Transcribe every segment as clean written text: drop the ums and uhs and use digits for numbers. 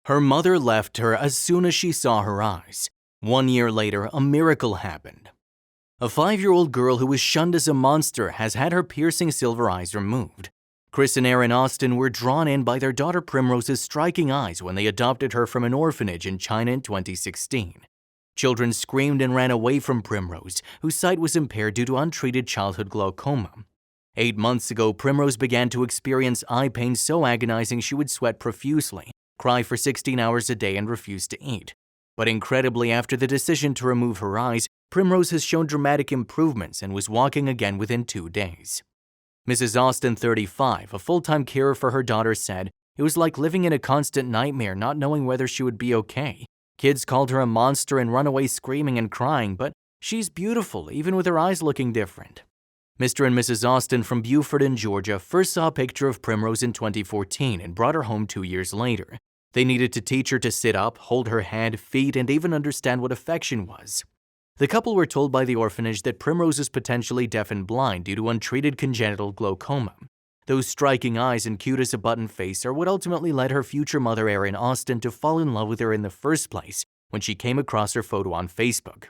Her mother left her as soon as she saw her eyes. 1 year later, a miracle happened. A 5-year-old girl who was shunned as a monster has had her piercing silver eyes removed. Chris and Erin Austin were drawn in by their daughter Primrose's striking eyes when they adopted her from an orphanage in China in 2016. Children screamed and ran away from Primrose, whose sight was impaired due to untreated childhood glaucoma. 8 months ago, Primrose began to experience eye pain so agonizing she would sweat profusely, cry for 16 hours a day, and refuse to eat. But incredibly, after the decision to remove her eyes, Primrose has shown dramatic improvements and was walking again within 2 days. Mrs. Austin, 35, a full-time carer for her daughter, said, "It was like living in a constant nightmare, not knowing whether she would be okay. Kids called her a monster and run away screaming and crying, but she's beautiful, even with her eyes looking different." Mr. and Mrs. Austin from Beaufort in Georgia first saw a picture of Primrose in 2014 and brought her home 2 years later. They needed to teach her to sit up, hold her head, feet, and even understand what affection was. The couple were told by the orphanage that Primrose is potentially deaf and blind due to untreated congenital glaucoma. Those striking eyes and cute as a button face are what ultimately led her future mother Erin Austin to fall in love with her in the first place when she came across her photo on Facebook.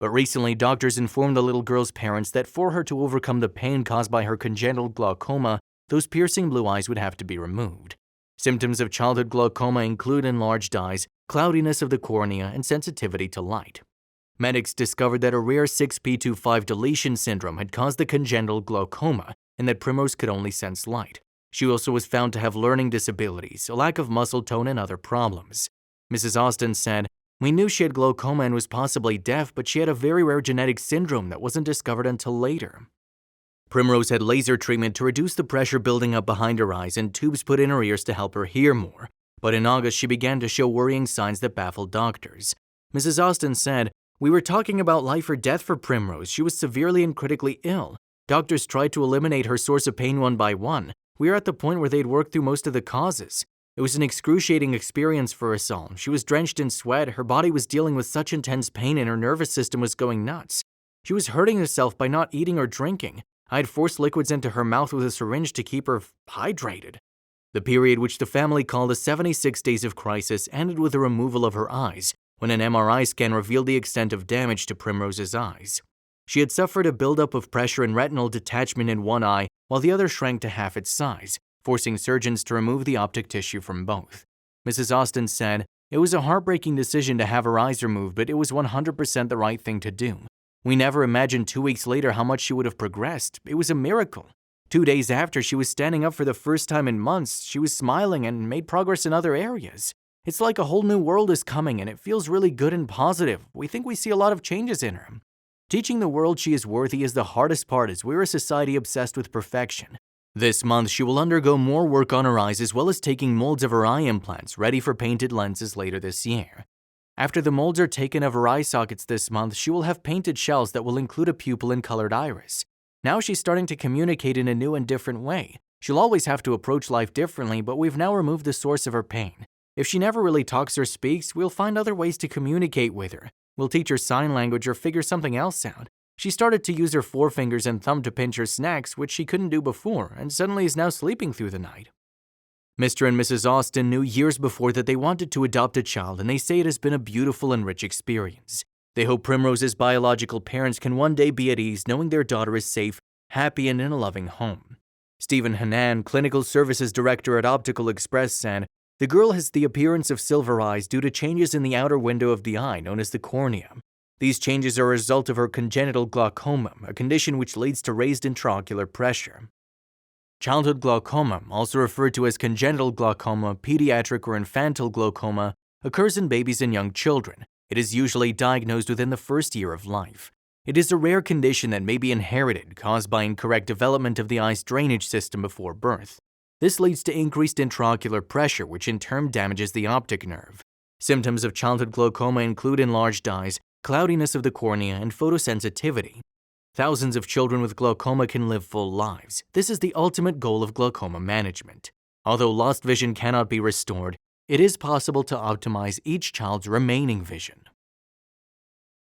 But recently, doctors informed the little girl's parents that for her to overcome the pain caused by her congenital glaucoma, those piercing blue eyes would have to be removed. Symptoms of childhood glaucoma include enlarged eyes, cloudiness of the cornea, and sensitivity to light. Medics discovered that a rare 6p25 deletion syndrome had caused the congenital glaucoma and that Primrose could only sense light. She also was found to have learning disabilities, a lack of muscle tone, and other problems. Mrs. Austin said, "We knew she had glaucoma and was possibly deaf, but she had a very rare genetic syndrome that wasn't discovered until later." Primrose had laser treatment to reduce the pressure building up behind her eyes and tubes put in her ears to help her hear more. But in August, she began to show worrying signs that baffled doctors. Mrs. Austin said, "We were talking about life or death for Primrose. She was severely and critically ill. Doctors tried to eliminate her source of pain one by one. We were at the point where they'd worked through most of the causes. It was an excruciating experience for us all. She was drenched in sweat, her body was dealing with such intense pain, and her nervous system was going nuts. She was hurting herself by not eating or drinking. I had forced liquids into her mouth with a syringe to keep her hydrated." The period, which the family called the 76 days of crisis, ended with the removal of her eyes, when an MRI scan revealed the extent of damage to Primrose's eyes. She had suffered a buildup of pressure and retinal detachment in one eye, while the other shrank to half its size, forcing surgeons to remove the optic tissue from both. Mrs. Austin said, "It was a heartbreaking decision to have her eyes removed, but it was 100% the right thing to do. We never imagined 2 weeks later how much she would have progressed. It was a miracle. 2 days after, she was standing up for the first time in months. She was smiling and made progress in other areas. It's like a whole new world is coming, and it feels really good and positive. We think we see a lot of changes in her." Teaching the world she is worthy is the hardest part, as we're a society obsessed with perfection. This month, she will undergo more work on her eyes, as well as taking molds of her eye implants ready for painted lenses later this year. After the molds are taken of her eye sockets this month, she will have painted shells that will include a pupil and colored iris. Now she's starting to communicate in a new and different way. She'll always have to approach life differently, but we've now removed the source of her pain. If she never really talks or speaks, we'll find other ways to communicate with her. We'll teach her sign language or figure something else out. She started to use her forefingers and thumb to pinch her snacks, which she couldn't do before, and suddenly is now sleeping through the night." Mr. and Mrs. Austin knew years before that they wanted to adopt a child, and they say it has been a beautiful and rich experience. They hope Primrose's biological parents can one day be at ease knowing their daughter is safe, happy, and in a loving home. Stephen Hanan, Clinical Services Director at Optical Express, said, "The girl has the appearance of silver eyes due to changes in the outer window of the eye known as the cornea. These changes are a result of her congenital glaucoma, a condition which leads to raised intraocular pressure." Childhood glaucoma, also referred to as congenital glaucoma, pediatric or infantile glaucoma, occurs in babies and young children. It is usually diagnosed within the first year of life. It is a rare condition that may be inherited, caused by incorrect development of the eye's drainage system before birth. This leads to increased intraocular pressure, which in turn damages the optic nerve. Symptoms of childhood glaucoma include enlarged eyes, cloudiness of the cornea, and photosensitivity. Thousands of children with glaucoma can live full lives. This is the ultimate goal of glaucoma management. Although lost vision cannot be restored, it is possible to optimize each child's remaining vision.